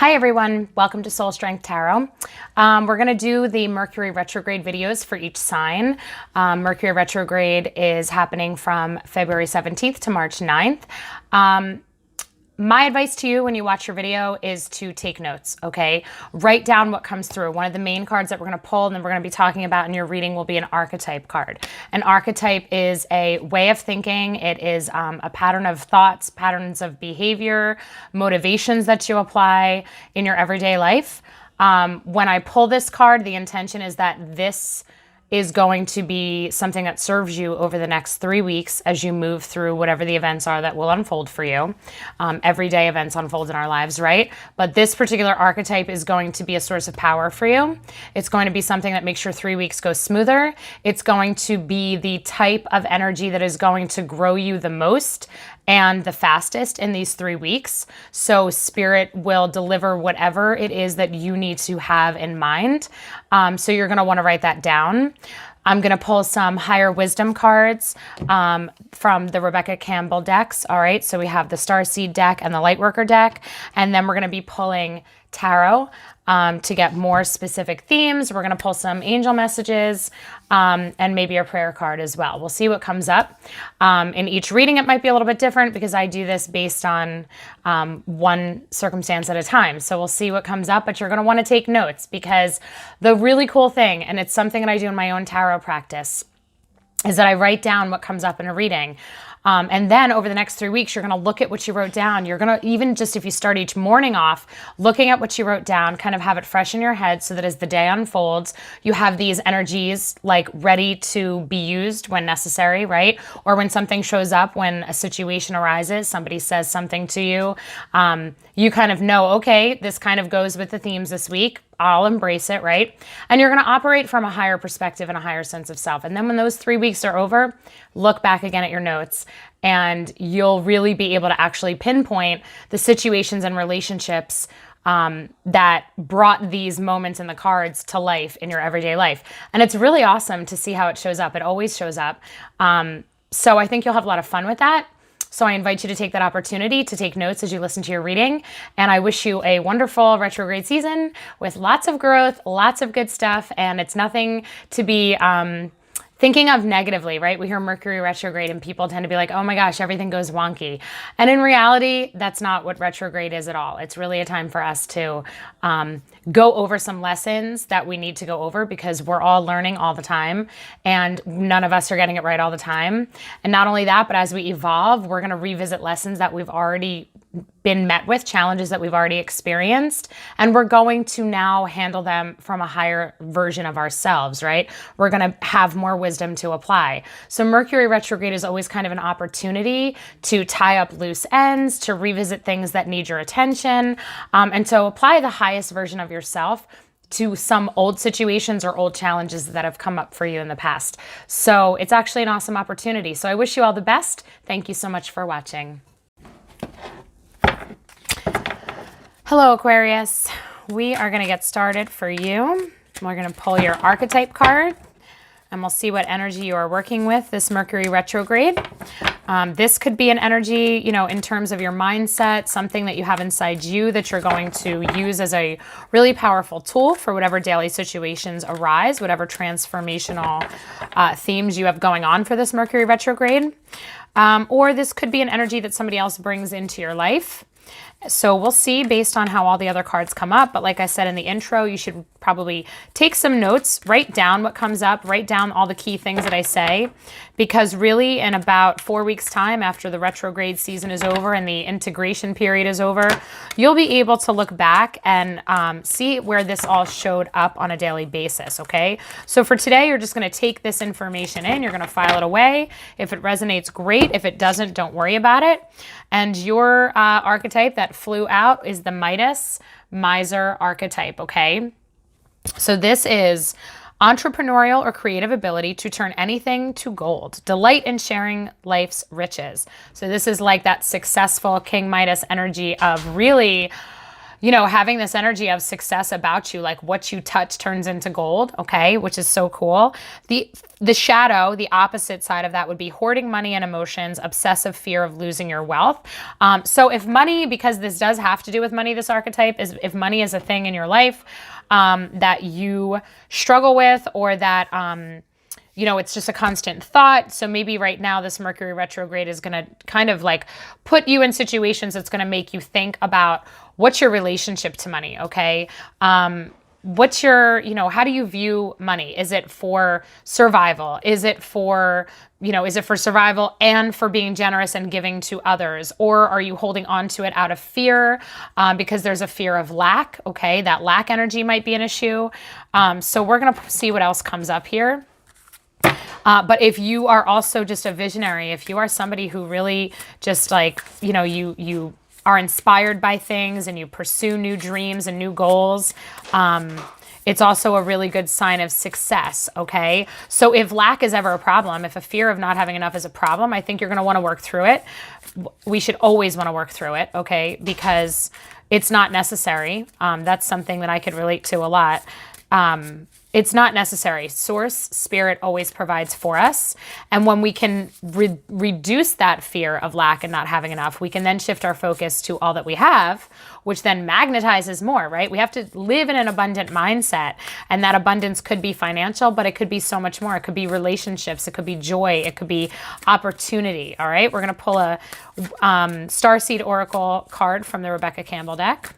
Hi everyone, welcome to Soul Strength Tarot. We're going to do the Mercury Retrograde videos for each sign. Mercury Retrograde is happening from February 17th to March 9th. My advice to you when you watch your video is to take notes, okay? Write down what comes through. One of the main cards that we're going to pull and then we're going to be talking about in your reading will be an archetype card. An archetype is a way of thinking. It is a pattern of thoughts, patterns of behavior, motivations that you apply in your everyday life. When I pull this card, the intention is that this is going to be something that serves you over the next 3 weeks as you move through whatever the events are that will unfold for you. Everyday events unfold in our lives, right? But this particular archetype is going to be a source of power for you. It's going to be something that makes your 3 weeks go smoother. It's going to be the type of energy that is going to grow you the most and the fastest in these 3 weeks. So Spirit will deliver whatever it is that you need to have in mind. So you're going to want to write that down. I'm going to pull some higher wisdom cards from the Rebecca Campbell decks. All right, so we have the Starseed deck and the Lightworker deck. And then we're going to be pulling tarot to get more specific themes. We're going to pull some angel messages and maybe a prayer card as well. We'll see what comes up. In each reading, it might be a little bit different because I do this based on one circumstance at a time. So we'll see what comes up, but you're going to want to take notes because the really cool thing, and it's something that I do in my own tarot practice, is that I write down what comes up in a reading. And then over the next 3 weeks, you're going to look at what you wrote down. You're going to, even just if you start each morning off, looking at what you wrote down, kind of have it fresh in your head so that as the day unfolds, you have these energies like ready to be used when necessary, right? Or when something shows up, when a situation arises, somebody says something to you, you kind of know, okay, this kind of goes with the themes this week. I'll embrace it, right? And you're going to operate from a higher perspective and a higher sense of self. And then when those 3 weeks are over, look back again at your notes and you'll really be able to actually pinpoint the situations and relationships that brought these moments in the cards to life in your everyday life. And it's really awesome to see how it shows up. It always shows up. So I think you'll have a lot of fun with that. So I invite you to take that opportunity to take notes as you listen to your reading. And I wish you a wonderful retrograde season with lots of growth, lots of good stuff. And it's nothing to be thinking of negatively, right? We hear Mercury retrograde and people tend to be like, oh my gosh, everything goes wonky. And in reality, that's not what retrograde is at all. It's really a time for us to go over some lessons that we need to go over because we're all learning all the time and none of us are getting it right all the time. And not only that, but as we evolve, we're going to revisit lessons that we've already been met with, challenges that we've already experienced, and we're going to now handle them from a higher version of ourselves, right? We're going to have more wisdom to apply. So Mercury retrograde is always kind of an opportunity to tie up loose ends, to revisit things that need your attention, and so apply the highest version of yourself to some old situations or old challenges that have come up for you in the past. So it's actually an awesome opportunity. So I wish you all the best. Thank you so much for watching. Hello, Aquarius. We are going to get started for you. We're going to pull your archetype card and we'll see what energy you are working with this Mercury retrograde. This could be an energy, you know, in terms of your mindset, something that you have inside you that you're going to use as a really powerful tool for whatever daily situations arise, whatever transformational themes you have going on for this Mercury retrograde. Or this could be an energy that somebody else brings into your life. So we'll see based on how all the other cards come up. But like I said in the intro, you should probably take some notes, write down what comes up, write down all the key things that I say, because really in about 4 weeks time after the retrograde season is over and the integration period is over, you'll be able to look back and see where this all showed up on a daily basis, okay? So for today, you're just going to take this information in, you're going to file it away. If it resonates, great. If it doesn't, don't worry about it. And your archetype that flew out is the Midas Miser archetype, okay? So this is entrepreneurial or creative ability to turn anything to gold. Delight in sharing life's riches. So this is like that successful King Midas energy of really, having this energy of success about you, like what you touch turns into gold, okay, which is so cool. The shadow, the opposite side of that would be hoarding money and emotions, obsessive fear of losing your wealth. So if money, because this does have to do with money, this archetype, is if money is a thing in your life that you struggle with, or that it's just a constant thought. So maybe right now this Mercury retrograde is going to kind of like put you in situations that's going to make you think about what's your relationship to money, okay? What's your, how do you view money? Is it for survival? Is it for survival and for being generous and giving to others? Or are you holding on to it out of fear because there's a fear of lack, okay? That lack energy might be an issue. So we're going to see what else comes up here. But if you are also just a visionary, if you are somebody who really just like, you are inspired by things and you pursue new dreams and new goals, it's also a really good sign of success, okay? So if lack is ever a problem, if a fear of not having enough is a problem, I think you're going to want to work through it. We should always want to work through it, okay? Because it's not necessary. That's something that I could relate to a lot. It's not necessary. Source, spirit always provides for us. And when we can reduce that fear of lack and not having enough, we can then shift our focus to all that we have, which then magnetizes more, right? We have to live in an abundant mindset. And that abundance could be financial, but it could be so much more. It could be relationships. It could be joy. It could be opportunity, all right? We're going to pull a Starseed Oracle card from the Rebecca Campbell deck.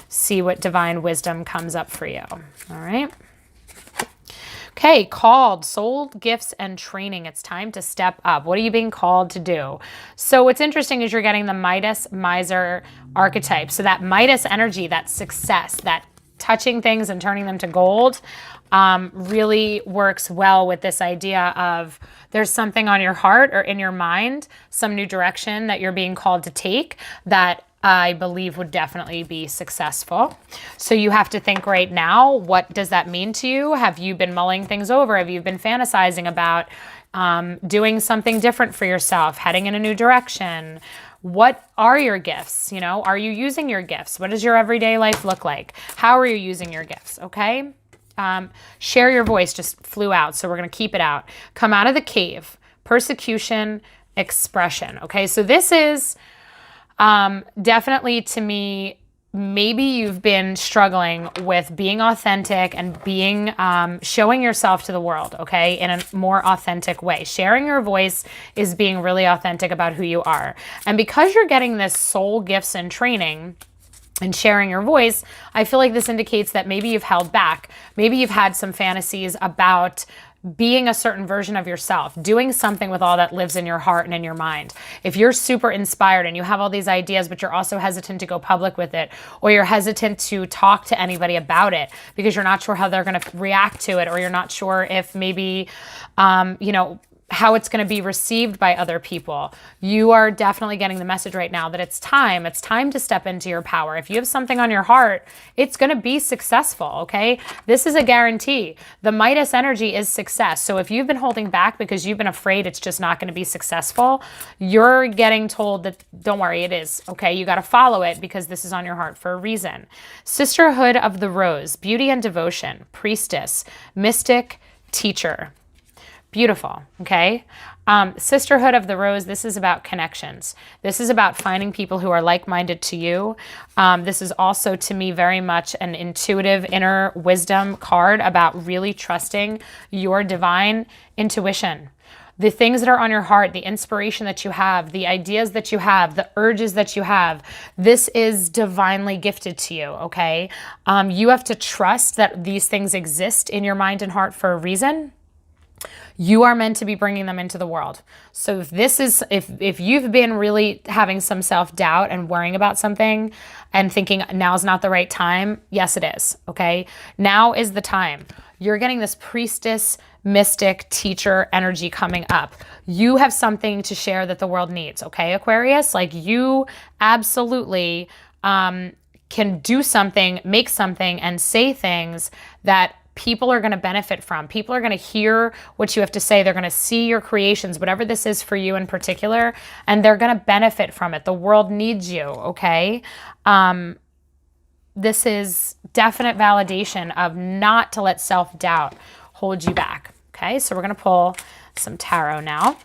See what divine wisdom comes up for you, all right? Okay, called, soul gifts and training. It's time to step up. What are you being called to do? So what's interesting is you're getting the Midas Miser archetype. So that Midas energy, that success, that touching things and turning them to gold really works well with this idea of there's something on your heart or in your mind, some new direction that you're being called to take that I believe would definitely be successful. So you have to think right now, what does that mean to you? Have you been mulling things over? Have you been fantasizing about doing something different for yourself, heading in a new direction? What are your gifts? Are you using your gifts? What does your everyday life look like? How are you using your gifts? Okay. Share your voice just flew out. So we're going to keep it out. Come out of the cave, persecution, expression. Okay. So this is definitely, to me, maybe you've been struggling with being authentic and being, showing yourself to the world, okay, in a more authentic way. Sharing your voice is being really authentic about who you are. And because you're getting this soul gifts and training and sharing your voice, I feel like this indicates that maybe you've held back. Maybe you've had some fantasies about being a certain version of yourself, doing something with all that lives in your heart and in your mind. If you're super inspired and you have all these ideas, but you're also hesitant to go public with it, or you're hesitant to talk to anybody about it because you're not sure how they're going to react to it, or you're not sure if maybe, how it's going to be received by other people, you are definitely getting the message right now that it's time to step into your power. If you have something on your heart, it's going to be successful, okay? This is a guarantee. The Midas energy is success. So if you've been holding back because you've been afraid it's just not going to be successful, you're getting told that, don't worry, it is, okay? You got to follow it because this is on your heart for a reason. Sisterhood of the Rose, beauty and devotion, priestess, mystic, teacher. Beautiful, okay? Sisterhood of the Rose, this is about connections. This is about finding people who are like-minded to you. This is also, to me, very much an intuitive inner wisdom card about really trusting your divine intuition. The things that are on your heart, the inspiration that you have, the ideas that you have, the urges that you have, this is divinely gifted to you, okay? You have to trust that these things exist in your mind and heart for a reason. You are meant to be bringing them into the world. So if you've been really having some self-doubt and worrying about something and thinking now's not the right time, yes, it is, okay? Now is the time. You're getting this priestess, mystic, teacher energy coming up. You have something to share that the world needs, okay, Aquarius? Like you absolutely can do something, make something, and say things that people are going to benefit from. People are going to hear what you have to say. They're going to see your creations, whatever this is for you in particular, and they're going to benefit from it. The world needs you, okay? this is definite validation of not to let self-doubt hold you back. Okay, so we're going to pull some tarot now.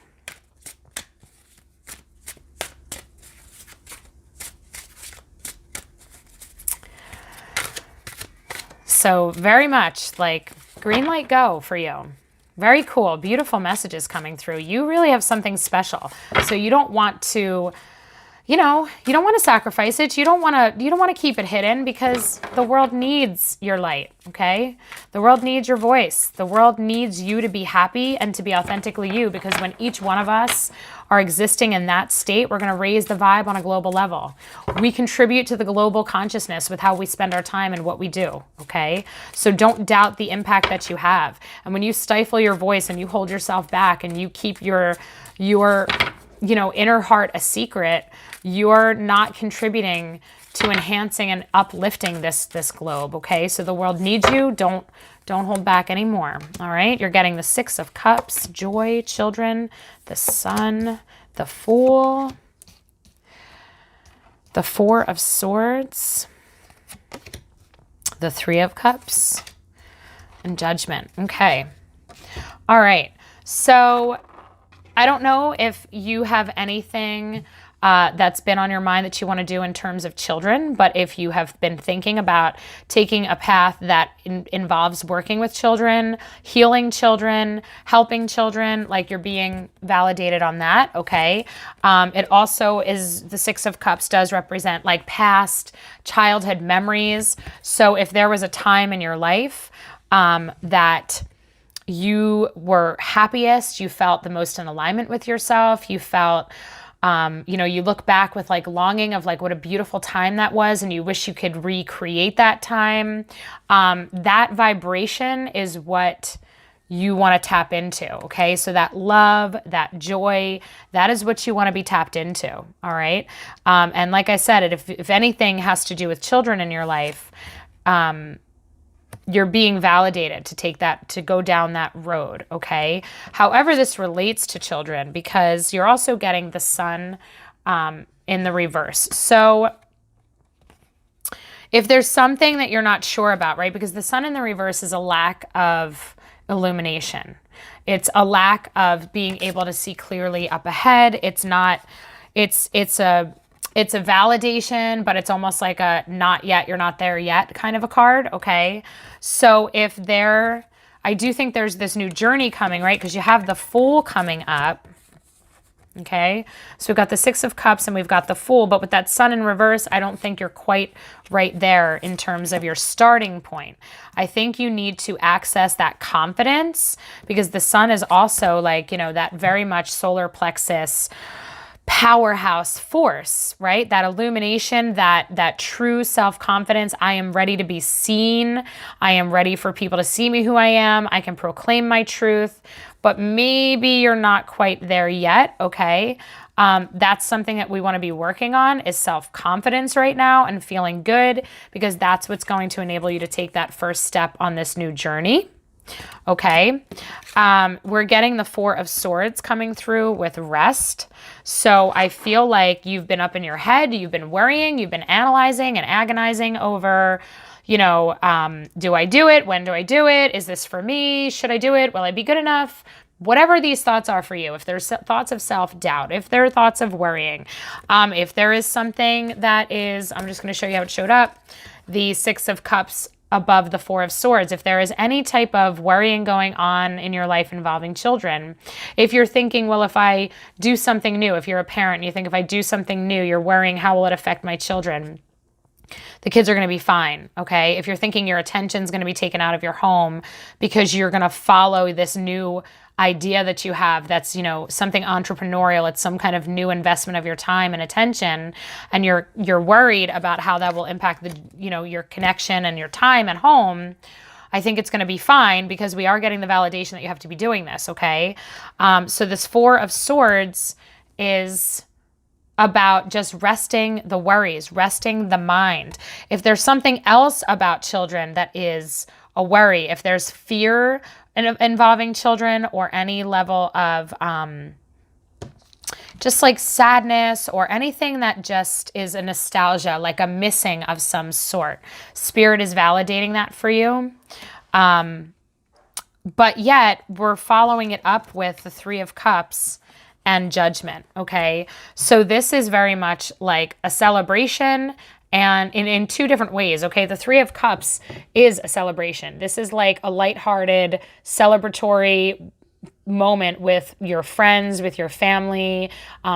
So very much like green light go for you. Very cool. Beautiful messages coming through. You really have something special. So you don't want to, you know, you don't want to sacrifice it. You don't want to keep it hidden, because the world needs your light, okay? The world needs your voice. The world needs you to be happy and to be authentically you, because when each one of us are existing in that state, we're going to raise the vibe on a global level. We contribute to the global consciousness with how we spend our time and what we do, okay? So don't doubt the impact that you have. And when you stifle your voice and you hold yourself back and you keep your inner heart a secret, you're not contributing to enhancing and uplifting this globe, okay? So the world needs you. Don't hold back anymore, all right? You're getting the Six of Cups, joy, children, the Sun, the Fool, the Four of Swords, the Three of Cups, and Judgment. Okay. All right. So I don't know if you have anything that's been on your mind that you want to do in terms of children, but if you have been thinking about taking a path that involves working with children, healing children, helping children, like you're being validated on that, okay? It also is, the Six of Cups does represent like past childhood memories. So if there was a time in your life that you were happiest, you felt the most in alignment with yourself, you felt, you look back with like longing of like what a beautiful time that was, and you wish you could recreate that time. That vibration is what you want to tap into, okay? So that love, that joy, that is what you want to be tapped into, all right? And like I said, if anything has to do with children in your life, you're being validated to take that, to go down that road, okay? However, this relates to children, because you're also getting the Sun in the reverse. So if there's something that you're not sure about, right? Because the Sun in the reverse is a lack of illumination. It's a lack of being able to see clearly up ahead. It's not, it's a validation, but it's almost like a not yet, you're not there yet kind of a card, okay? So I do think there's this new journey coming, right? Because you have the Fool coming up, okay? So we've got the Six of Cups and we've got the Fool, but with that Sun in reverse, I don't think you're quite right there in terms of your starting point. I think you need to access that confidence, because the Sun is also like, that very much solar plexus powerhouse force, right? That illumination, that true self-confidence. I am ready to be seen. I am ready for people to see me who I am. I can proclaim my truth, but maybe you're not quite there yet, okay? That's something that we want to be working on, is self-confidence right now and feeling good, because that's what's going to enable you to take that first step on this new journey. Okay, we're getting the Four of Swords coming through with rest. So I feel like you've been up in your head, you've been worrying, you've been analyzing and agonizing over, do I do it? When do I do it? Is this for me? Should I do it? Will I be good enough? Whatever these thoughts are for you, if there's thoughts of self-doubt, if there are thoughts of worrying, if there is something that is, I'm just going to show you how it showed up, the Six of Cups above the Four of Swords. If there is any type of worrying going on in your life involving children, if you're thinking, well, if I do something new, if you're a parent and you think if I do something new, you're worrying, how will it affect my children? The kids are going to be fine, okay? If you're thinking your attention's going to be taken out of your home because you're going to follow this new idea that you have that's, something entrepreneurial, it's some kind of new investment of your time and attention, and you're worried about how that will impact your connection and your time at home, I think it's going to be fine, because we are getting the validation that you have to be doing this, okay? So this Four of Swords is about just resting the worries, resting the mind. If there's something else about children that is a worry, if there's fear involving children, or any level of, just like sadness or anything that just is a nostalgia, like a missing of some sort. Spirit is validating that for you. But yet we're following it up with the Three of Cups and Judgment, okay? So this is very much like a celebration, and in two different ways, okay? The Three of Cups is a celebration. This is like a lighthearted, celebratory moment with your friends, with your family.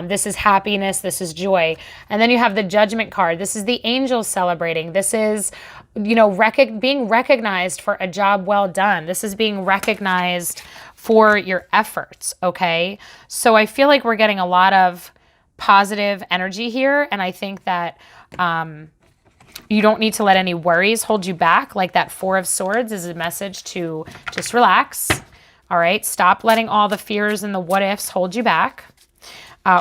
This is happiness. This is joy. And then you have the Judgment card. This is the angels celebrating. This is, you know, being recognized for a job well done. This is being recognized for your efforts, okay? So I feel like we're getting a lot of positive energy here, and I think that you don't need to let any worries hold you back. Like that Four of Swords is a message to just relax. All right, stop letting all the fears and the what ifs hold you back.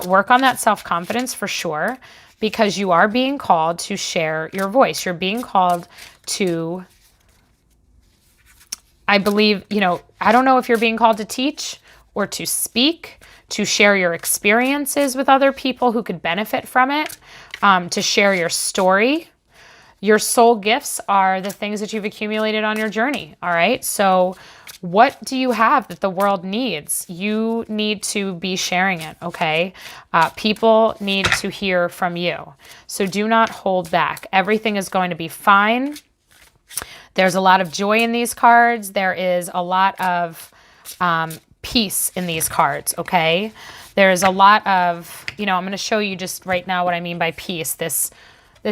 Work on that self-confidence for sure, because you are being called to share your voice. You're being called to, I believe, you know, I don't know if you're being called to teach or to speak, to share your experiences with other people who could benefit from it, to share your story. Your soul gifts are the things that you've accumulated on your journey, all right? So what do you have that the world needs? You need to be sharing it, okay? People need to hear from you. So do not hold back. Everything is going to be fine. There's a lot of joy in these cards. There is a lot of peace in these cards, okay? There's a lot of, you know, I'm going to show you just right now what I mean by peace. This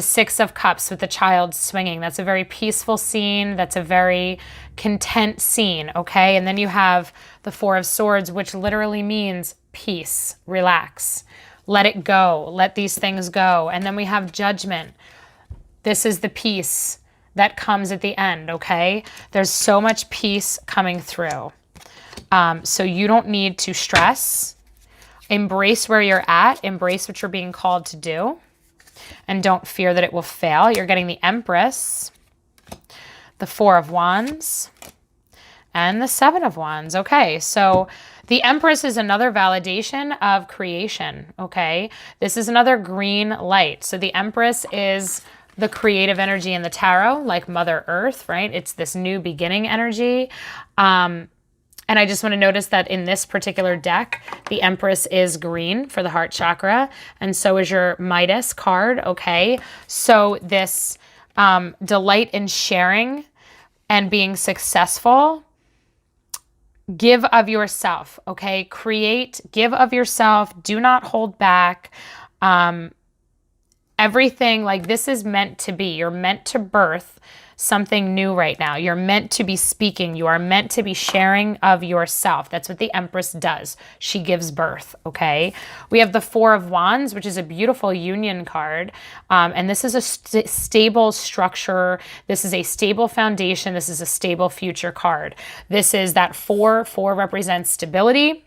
Six of Cups with the child swinging. That's a very peaceful scene. That's a very content scene, okay? And then you have the Four of Swords, which literally means peace, relax, let it go, let these things go. And then we have Judgment. This is the peace that comes at the end, okay? There's so much peace coming through. So you don't need to stress. Embrace where you're at. Embrace what you're being called to do. And don't fear that it will fail. You're getting the Empress, the Four of Wands, and the Seven of Wands. Okay, so the Empress is another validation of creation, okay? This is another green light. So the Empress is the creative energy in the tarot, like Mother Earth, right? It's this new beginning energy. And I just want to notice that in this particular deck, the Empress is green for the heart chakra, and so is your Midas card, okay? So this delight in sharing and being successful, give of yourself, okay? Create, give of yourself, do not hold back. Everything, like this is meant to be. You're meant to birth something new right now. You're meant to be speaking. You are meant to be sharing of yourself. That's what the Empress does. She gives birth, okay? We have the Four of Wands, which is a beautiful union card. And this is a stable structure. This is a stable foundation. This is a stable future card. This is that four represents stability.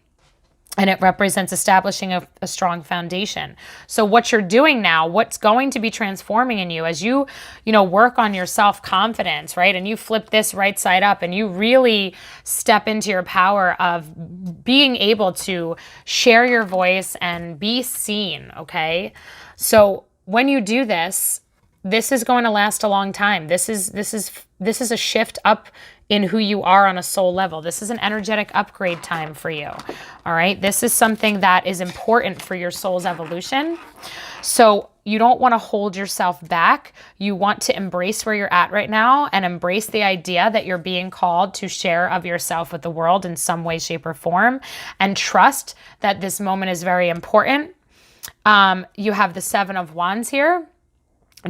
And it represents establishing a strong foundation. So what you're doing now, what's going to be transforming in you as you work on your self-confidence, right? And you flip this right side up and you really step into your power of being able to share your voice and be seen, okay? So when you do this, this is going to last a long time. This is a shift up in who you are on a soul level. This is an energetic upgrade time for you. All right. This is something that is important for your soul's evolution. So you don't want to hold yourself back. You want to embrace where you're at right now and embrace the idea that you're being called to share of yourself with the world in some way, shape, or form, and trust that this moment is very important. You have the Seven of Wands here.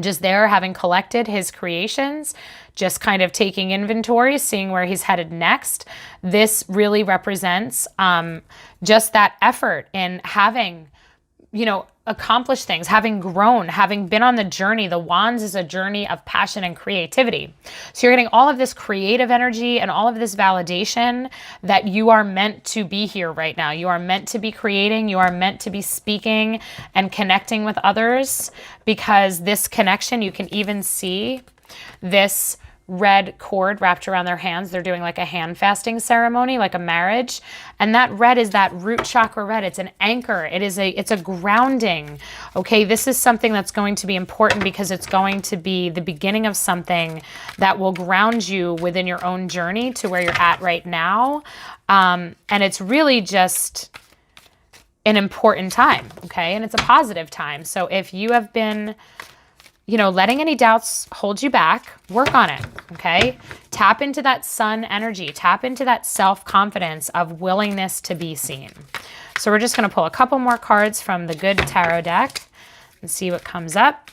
Just there, having collected his creations, just kind of taking inventory, seeing where he's headed next. This really represents just that effort in having, accomplished things, having grown, having been on the journey. The Wands is a journey of passion and creativity. So you're getting all of this creative energy and all of this validation that you are meant to be here right now. You are meant to be creating. You are meant to be speaking and connecting with others, because this connection, you can even see this red cord wrapped around their hands. They're doing like a hand fasting ceremony, like a marriage. And that red is that root chakra red. It's an anchor. It's a grounding. Okay, this is something that's going to be important because it's going to be the beginning of something that will ground you within your own journey to where you're at right now. And it's really just an important time, okay? And it's a positive time. So if you have been, letting any doubts hold you back, work on it, okay? Tap into that sun energy. Tap into that self-confidence of willingness to be seen. So we're just going to pull a couple more cards from the good tarot deck and see what comes up.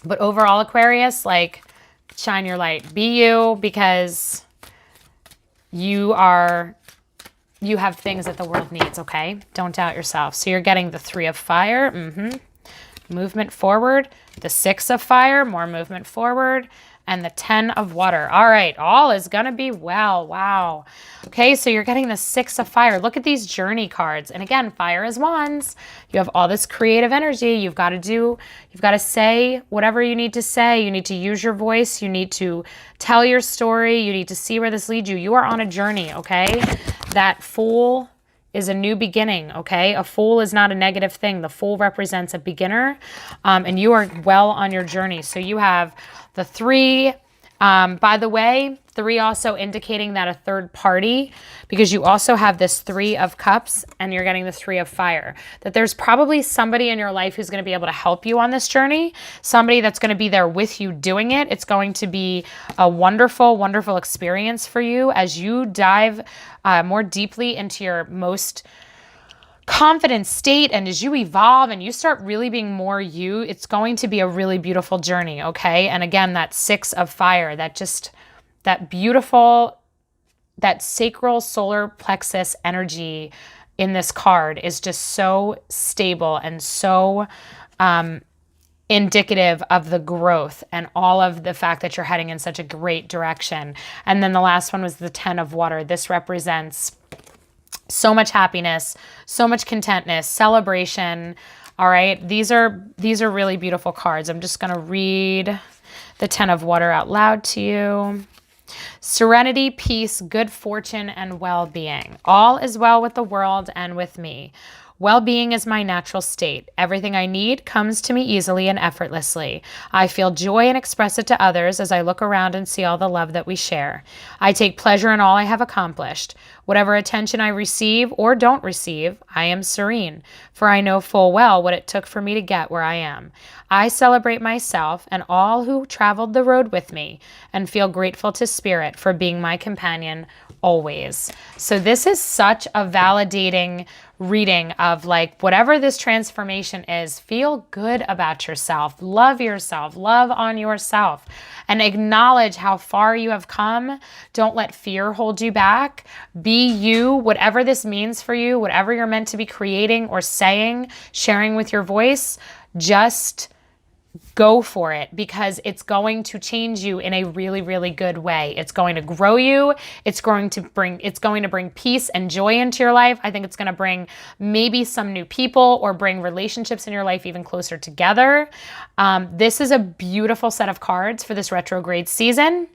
But overall, Aquarius, like, shine your light. Be you, because you have things that the world needs, okay? Don't doubt yourself. So you're getting the 3 of fire. Movement forward. The 6 of fire, more movement forward, and the 10 of water. All right, all is going to be well. Wow. Okay, so you're getting the 6 of fire. Look at these journey cards. And again, fire is wands. You have all this creative energy. You've got to say whatever you need to say. You need to use your voice. You need to tell your story. You need to see where this leads you. You are on a journey, okay? That Fool is a new beginning, okay? A fool is not a negative thing. The Fool represents a beginner, and you are well on your journey. So you have the 3, by the way, 3 also indicating that a third party, because you also have this 3 of cups and you're getting the 3 of fire, that there's probably somebody in your life who's going to be able to help you on this journey, somebody that's going to be there with you doing it. It's going to be a wonderful, wonderful experience for you as you dive more deeply into your most confident state, and as you evolve and you start really being more you, it's going to be a really beautiful journey, okay? And again, that 6 of fire, that beautiful, that sacral solar plexus energy in this card is just so stable and so indicative of the growth and all of the fact that you're heading in such a great direction. And then the last one was the 10 of water. This represents so much happiness, so much contentness, celebration. All right, these are really beautiful cards. I'm just going to read the 10 of water out loud to you. Serenity, peace, good fortune, and well-being. All is well with the world and with me. Well-being is my natural state. Everything I need comes to me easily and effortlessly. I feel joy and express it to others as I look around and see all the love that we share. I take pleasure in all I have accomplished. Whatever attention I receive or don't receive, I am serene, for I know full well what it took for me to get where I am. I celebrate myself and all who traveled the road with me and feel grateful to Spirit for being my companion always. So this is such a validating reading of, like, whatever this transformation is, feel good about yourself, love on yourself, and acknowledge how far you have come. Don't let fear hold you back. Be you, whatever this means for you, whatever you're meant to be creating or saying, sharing with your voice, just go for it, because it's going to change you in a really, really good way. It's going to grow you. It's going to bring peace and joy into your life. I think it's going to bring maybe some new people or bring relationships in your life even closer together. This is a beautiful set of cards for this retrograde season.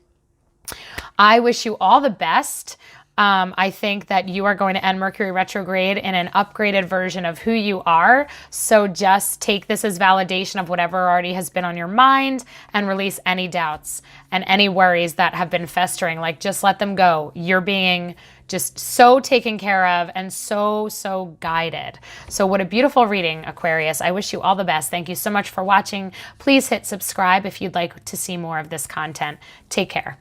I wish you all the best. I think that you are going to end Mercury retrograde in an upgraded version of who you are. So just take this as validation of whatever already has been on your mind and release any doubts and any worries that have been festering. Like, just let them go. You're being just so taken care of and so guided. So what a beautiful reading, Aquarius. I wish you all the best. Thank you so much for watching. Please hit subscribe if you'd like to see more of this content. Take care.